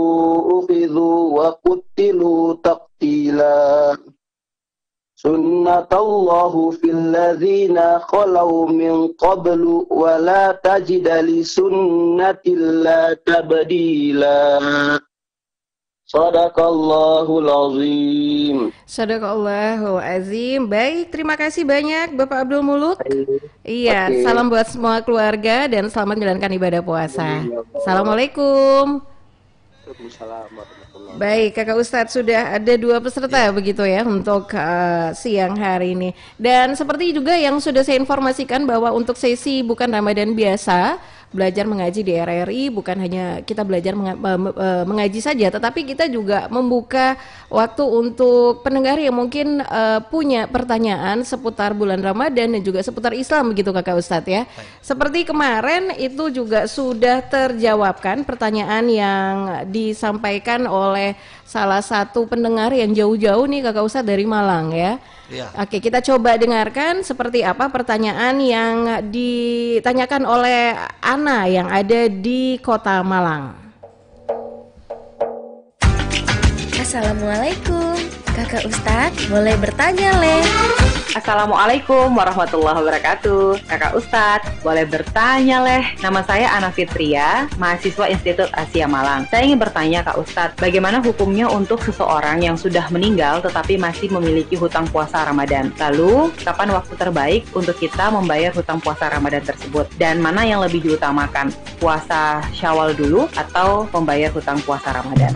ukhidhu wa qutilu taqtila. Sunnatallahu fil ladzina khalau min qablu wa la tajida li sunnatillah tabdila. Sadaqallahul azim. Sadaqallahul azim. Baik, terima kasih banyak Bapak Abdul Muluk. Iya, Oke. salam buat semua keluarga dan selamat menjalankan ibadah puasa. Assalamualaikum. Waalaikumsalam warahmatullahi. Baik, Kakak Ustadz, sudah ada 2 peserta begitu ya untuk siang hari ini. Dan seperti juga yang sudah saya informasikan bahwa untuk sesi bukan Ramadan biasa, belajar mengaji di RRI bukan hanya kita belajar mengaji saja, tetapi kita juga membuka waktu untuk pendengar yang mungkin punya pertanyaan seputar bulan Ramadan dan juga seputar Islam begitu Kakak Ustadz ya. Seperti kemarin itu juga sudah terjawabkan pertanyaan yang disampaikan oleh salah satu pendengar yang jauh-jauh nih Kakak Ustadz dari Malang ya. Iya. Oke, kita coba dengarkan seperti apa pertanyaan yang ditanyakan oleh Ana yang ada di Kota Malang. Assalamualaikum, Kakak Ustadz, boleh bertanya, Le? Assalamualaikum warahmatullahi wabarakatuh. Kakak Ustadz, boleh bertanya, Leh. Nama saya Ana Fitria, mahasiswa Institut Asia Malang. Saya ingin bertanya, Kak Ustadz, bagaimana hukumnya untuk seseorang yang sudah meninggal tetapi masih memiliki hutang puasa Ramadan? Lalu, kapan waktu terbaik untuk kita membayar hutang puasa Ramadan tersebut? Dan mana yang lebih diutamakan, puasa Syawal dulu atau membayar hutang puasa Ramadan?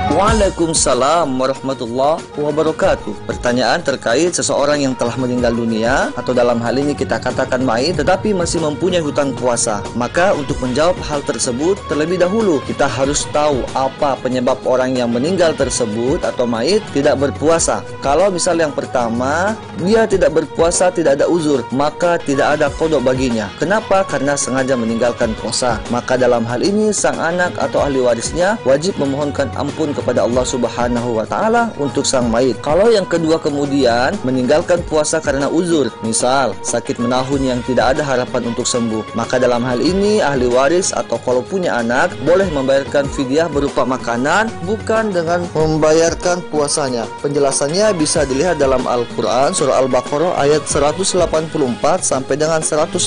Waalaikumsalam warahmatullahi wabarakatuh. Pertanyaan terkait seseorang yang telah meninggal dunia atau dalam hal ini kita katakan mayit tetapi masih mempunyai hutang puasa. Maka untuk menjawab hal tersebut terlebih dahulu kita harus tahu apa penyebab orang yang meninggal tersebut atau mayit tidak berpuasa. Kalau misal yang pertama dia tidak berpuasa, tidak ada uzur, maka tidak ada qada baginya. Kenapa? Karena sengaja meninggalkan puasa. Maka dalam hal ini sang anak atau ahli warisnya wajib memohonkan ampun kepada Allah Subhanahu wa taala untuk sang mayit. Kalau yang kedua kemudian meninggalkan puasa karena uzur, misal sakit menahun yang tidak ada harapan untuk sembuh, maka dalam hal ini ahli waris atau kalau punya anak boleh membayarkan fidyah berupa makanan bukan dengan membayarkan puasanya. Penjelasannya bisa dilihat dalam Al-Qur'an surah Al-Baqarah ayat 184 sampai dengan 185.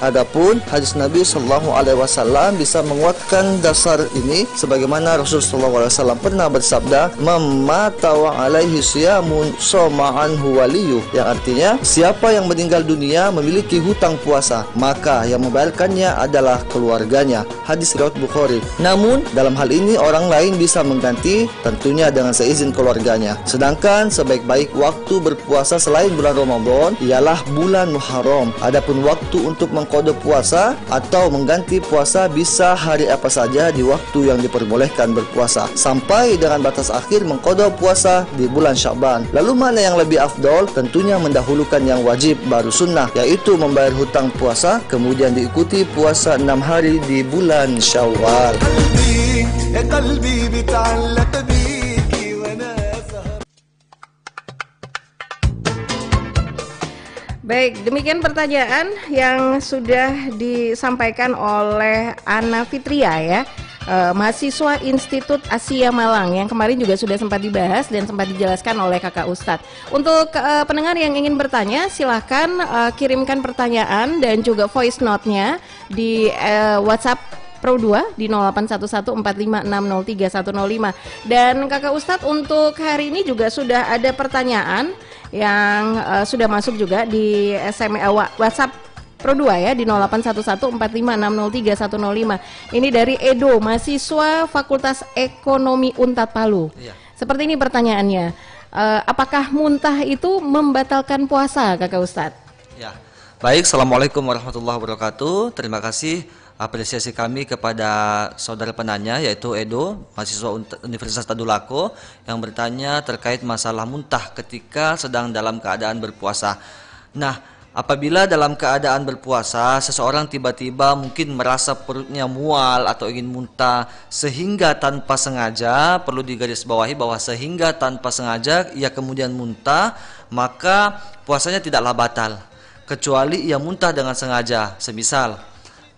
Adapun hadis Nabi sallallahu alaihi wasallam bisa menguatkan dasar ini sebagaimana Rasulullah SAW pernah bersabda, "Mamata wa alaihi siyamun soma anhu waliyu," yang artinya siapa yang meninggal dunia memiliki hutang puasa, maka yang membayarkannya adalah keluarganya. Hadis riwayat Bukhari. Namun dalam hal ini orang lain bisa mengganti, tentunya dengan seizin keluarganya. Sedangkan sebaik-baik waktu berpuasa selain bulan Ramadan ialah bulan Muharram. Adapun waktu untuk mengqada puasa atau mengganti puasa bisa hari apa saja di waktu yang diperbolehkan berpuasa, sampai dengan batas akhir mengqada puasa di bulan Sya'ban. Lalu mana yang lebih afdol? Tentunya mendahulukan yang wajib baru sunnah, yaitu membayar hutang puasa kemudian diikuti puasa 6 hari di bulan Syawal. Baik, demikian pertanyaan yang sudah disampaikan oleh Ana Fitria ya, mahasiswa Institut Asia Malang yang kemarin juga sudah sempat dibahas dan sempat dijelaskan oleh Kakak Ustadz. Untuk pendengar yang ingin bertanya, silahkan kirimkan pertanyaan dan juga voice note-nya di WhatsApp Pro 2 di 081145603105. Dan Kakak Ustadz untuk hari ini juga sudah ada pertanyaan yang sudah masuk juga di WhatsApp Pro 2 ya di 081145603105. Ini dari Edo, mahasiswa Fakultas Ekonomi Unpad Palu. Iya. Seperti ini pertanyaannya. Apakah muntah itu membatalkan puasa, Kakak Ustadz? Ya. Baik, Assalamualaikum warahmatullahi wabarakatuh. Terima kasih apresiasi kami kepada saudara penanya yaitu Edo, mahasiswa Universitas Tadulako yang bertanya terkait masalah muntah ketika sedang dalam keadaan berpuasa. Nah, apabila dalam keadaan berpuasa seseorang tiba-tiba mungkin merasa perutnya mual atau ingin muntah sehingga tanpa sengaja, perlu digarisbawahi bahwa sehingga tanpa sengaja ia kemudian muntah, maka puasanya tidaklah batal kecuali ia muntah dengan sengaja. Semisal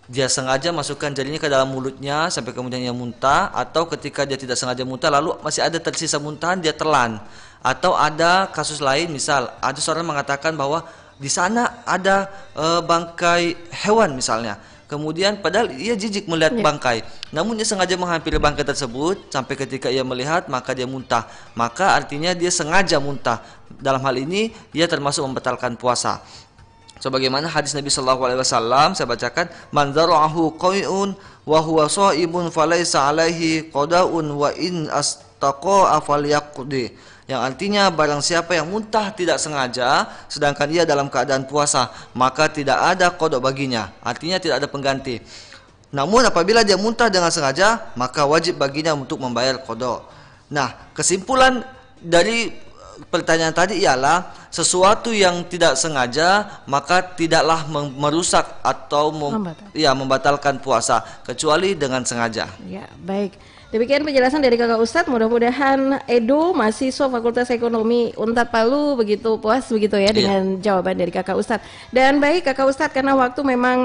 dia sengaja masukkan jarinya ke dalam mulutnya sampai kemudian dia muntah, atau ketika dia tidak sengaja muntah lalu masih ada tersisa muntahan dia telan. Atau ada kasus lain, misal ada seorang mengatakan bahwa di sana ada bangkai hewan misalnya. Kemudian padahal ia jijik melihat bangkai, namun dia sengaja menghampiri bangkai tersebut sampai ketika ia melihat maka dia muntah. Maka artinya dia sengaja muntah. Dalam hal ini ia termasuk membatalkan puasa. Sebagaimana hadis Nabi sallallahu alaihi wasallam, saya bacakan, man zara'ahu qai'un wa huwa sha'ibun falaysa alaihi qada'un wa in astaqa'a falyaqdi. Yang artinya barang siapa yang muntah tidak sengaja sedangkan ia dalam keadaan puasa, maka tidak ada qada baginya. Artinya tidak ada pengganti. Namun apabila dia muntah dengan sengaja, maka wajib baginya untuk membayar qada. Nah, kesimpulan dari pertanyaan tadi ialah sesuatu yang tidak sengaja maka tidaklah merusak atau membatalkan puasa kecuali dengan sengaja. Ya, baik. Demikian penjelasan dari Kakak Ustadz. Mudah-mudahan Edo, mahasiswa Fakultas Ekonomi Unpad Palu begitu puas begitu ya dengan jawaban dari Kakak Ustadz. Dan baik Kakak Ustadz, karena waktu memang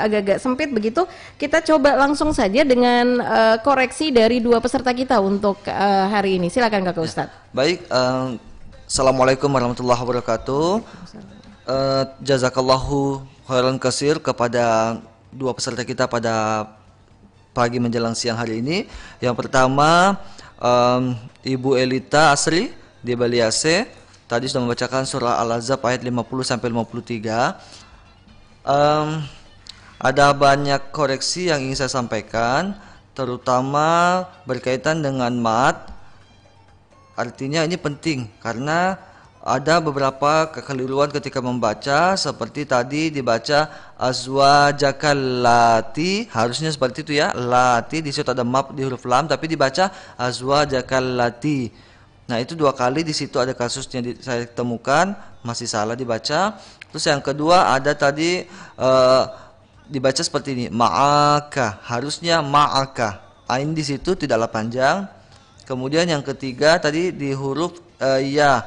agak-agak sempit begitu, kita coba langsung saja dengan koreksi dari dua peserta kita untuk hari ini. Silakan Kakak Ustadz. Baik, Assalamualaikum warahmatullahi wabarakatuh. Jazakallahu khairan katsir kepada dua peserta kita pada pagi menjelang siang hari ini. Yang pertama Ibu Elita Asri di Bali Aceh, tadi sudah membacakan surah Al-Ahzab ayat 50 sampai 53. Ada banyak koreksi yang ingin saya sampaikan, terutama berkaitan dengan mat. Artinya ini penting karena ada beberapa kekeliruan ketika membaca, seperti tadi dibaca azwajakal lati, harusnya seperti itu ya, lati di situ ada map di huruf lam tapi dibaca azwajakal lati. Nah, itu dua kali di situ ada kasusnya saya temukan masih salah dibaca. Terus yang kedua ada tadi dibaca seperti ini, ma'aka, harusnya ma'aka. Ain di situ tidaklah panjang. Kemudian yang ketiga tadi di huruf ya,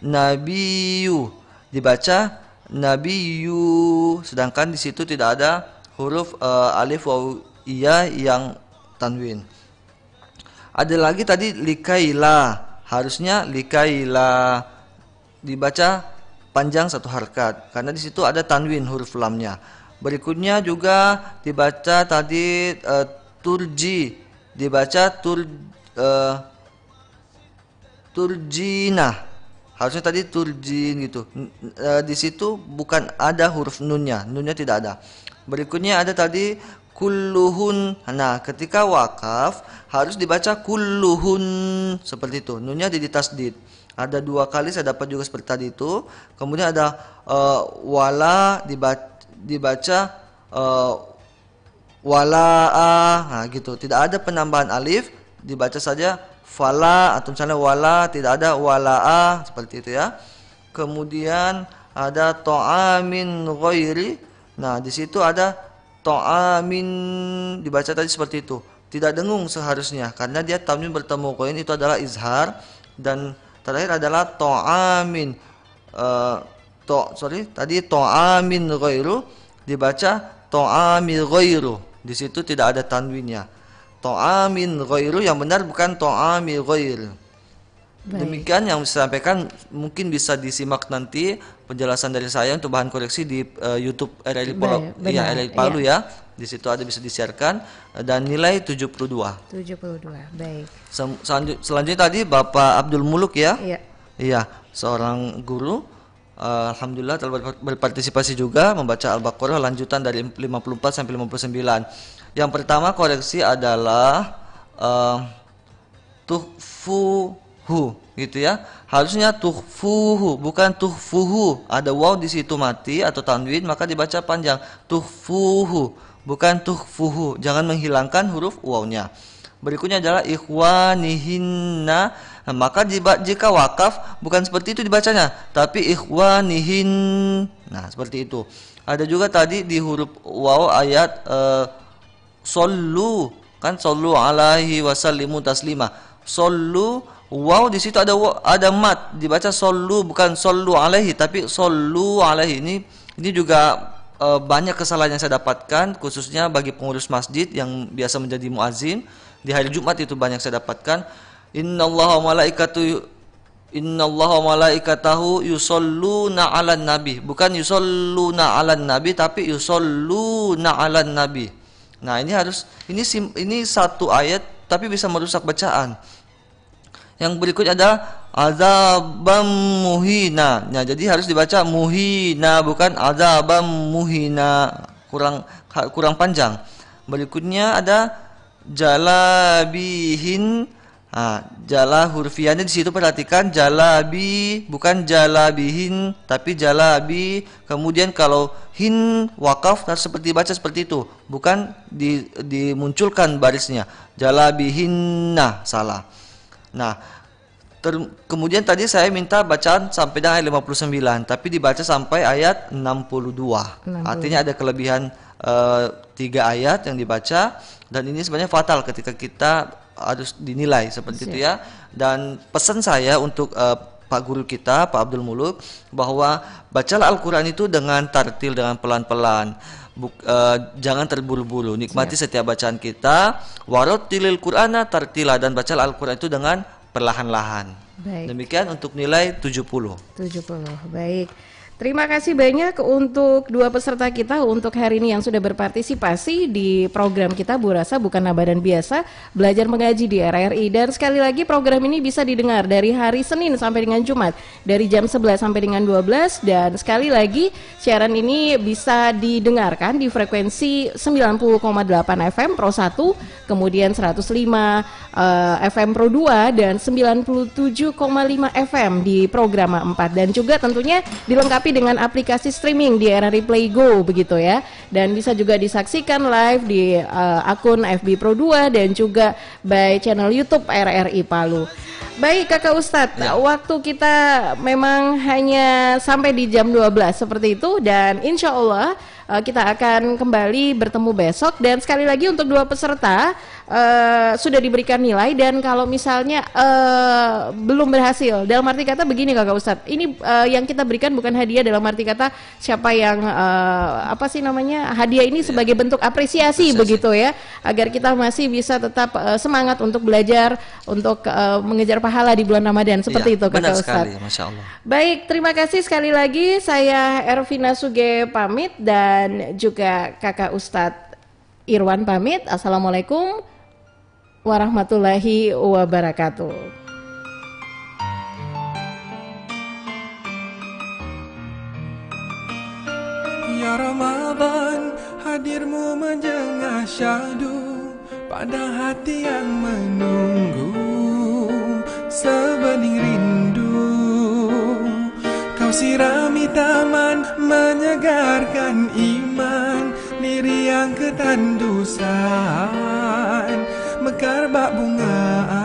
nabiyu dibaca nabiyu, sedangkan di situ tidak ada huruf alif waw iya yang tanwin. Ada lagi tadi likaila, harusnya likaila dibaca panjang satu harkat karena di situ ada tanwin huruf lamnya. Berikutnya juga dibaca tadi turji, dibaca turjinah. Harusnya tadi turjin gitu. Di situ bukan ada huruf nunnya tidak ada. Berikutnya ada tadi kulluhun. Nah, ketika wakaf harus dibaca kulluhun seperti itu. Nunnya di tasdid. Ada dua kali saya dapat juga seperti tadi itu. Kemudian ada wala dibaca walaa. Nah, gitu. Tidak ada penambahan alif, dibaca saja fala atau misalnya wala, tidak ada walaa seperti itu ya. Kemudian ada ta'amin ghairi. Nah, di situ ada ta'amin dibaca tadi seperti itu. Tidak dengung seharusnya karena dia tanwin bertemu koin itu adalah izhar. Dan terakhir adalah ta'amin tadi ta'amin ghairu dibaca ta'amil ghairu. Di situ tidak ada tanwinnya. Ta'amin ghairu yang benar bukan ta'amil ghair. Demikian yang saya sampaikan, mungkin bisa disimak nanti penjelasan dari saya untuk bahan koreksi di YouTube RRI Palu, RRI Palu ya. Di situ ada bisa disiarkan dan nilai 72. 72. Baik. Selanjutnya tadi Bapak Abdul Muluk ya. Iya. Iya, seorang guru. Alhamdulillah telah berpartisipasi juga membaca Al-Baqarah lanjutan dari 54 sampai 59. Yang pertama koreksi adalah tuhfuhu gitu ya. Harusnya tuhfuhu bukan tuhfuhu. Ada waw di situ mati atau tanwin maka dibaca panjang. Tuhfuhu bukan tuhfuhu. Jangan menghilangkan huruf wawnya. Berikutnya adalah ikhwanihinna. Nah, maka jika wakaf bukan seperti itu dibacanya, tapi ikhwanihin. Nah, seperti itu. Ada juga tadi di huruf waw ayat sallu, kan sallu alaihi wasallimu taslima. Sallu waw di situ ada mat, dibaca sallu bukan sallu alaihi tapi sallu alaihi. Ini juga banyak kesalahan yang saya dapatkan, khususnya bagi pengurus masjid yang biasa menjadi muazin di hari Jumat itu banyak saya dapatkan. Innallaha wa malaikatahu yusholluna 'alan nabi. Bukan yusholluna 'alan nabi tapi yusholluna 'alan nabi. Nah, ini satu ayat tapi bisa merusak bacaan. Yang berikutnya ada azabam muhina. Nah, jadi harus dibaca muhina bukan azabam muhina. Kurang panjang. Berikutnya ada jalabihin. Nah, jala hurfiahnya di situ perhatikan jalabi bukan jalabihin tapi jalabi. Kemudian kalau hin wakaf harus baca seperti itu, bukan dimunculkan barisnya. Jalabihinna salah. Nah, kemudian tadi saya minta bacaan sampai dengan ayat 59, tapi dibaca sampai ayat 62. Artinya ada kelebihan 3 ayat yang dibaca, dan ini sebenarnya fatal ketika kita harus dinilai seperti itu ya. Dan pesan saya untuk Pak Guru kita, Pak Abdul Muluk, bahwa bacalah Al-Quran itu dengan tartil, dengan pelan-pelan. Jangan terburu-buru, nikmati setiap bacaan kita. Warattilil Qur'ana tartila, dan bacalah Al-Quran itu dengan perlahan-lahan. Demikian untuk nilai 70. Baik. Terima kasih banyak untuk 2 peserta kita untuk hari ini yang sudah berpartisipasi di program kita Bu Rasa Bukan Nabadan Biasa, belajar mengaji di RRI. Dan sekali lagi program ini bisa didengar dari hari Senin sampai dengan Jumat dari jam 11 sampai dengan 12, dan sekali lagi siaran ini bisa didengarkan di frekuensi 90,8 FM Pro 1, kemudian 105 FM Pro 2 dan 97,5 FM di program 4, dan juga tentunya dilengkapi dengan aplikasi streaming di RRI Play Go begitu ya, dan bisa juga disaksikan live di akun FB Pro 2 dan juga by channel YouTube RRI Palu. Baik Kakak Ustadz, waktu kita memang hanya sampai di jam 12 seperti itu, dan insya Allah kita akan kembali bertemu besok. Dan sekali lagi untuk 2 peserta sudah diberikan nilai, dan kalau misalnya belum berhasil, dalam arti kata begini Kakak Ustadz, ini yang kita berikan bukan hadiah dalam arti kata siapa yang hadiah ini sebagai bentuk apresiasi begitu ya, agar kita masih bisa tetap semangat untuk belajar, untuk mengejar pahala di bulan Ramadan seperti itu Kakak Ustadz. Masya Allah. Baik, terima kasih sekali lagi. Saya Ervina Suge pamit, dan juga Kakak Ustadz Irwan pamit. Assalamualaikum warahmatullahi wabarakatuh. Ya Ramadan, hadirmu menjengah syahdu pada hati yang menunggu sebening rindu. Kau sirami taman menyegarkan iman, diri yang ketandusan mekar bak bungaan.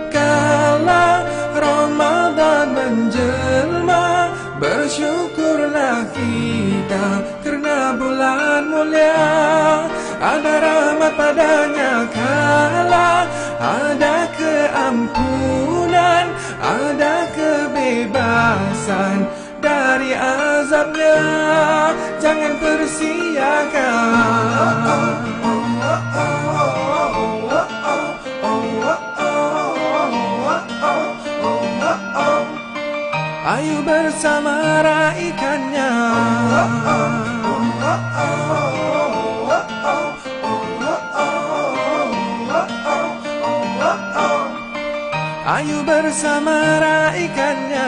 Kala Ramadan menjelma, bersyukurlah kita karena bulan mulia. Ada rahmat padanya kala ada keampunan, ada kebebasan dari azabnya. Jangan persiakan. Ayo bersama raikannya. Ayo bersama raikannya.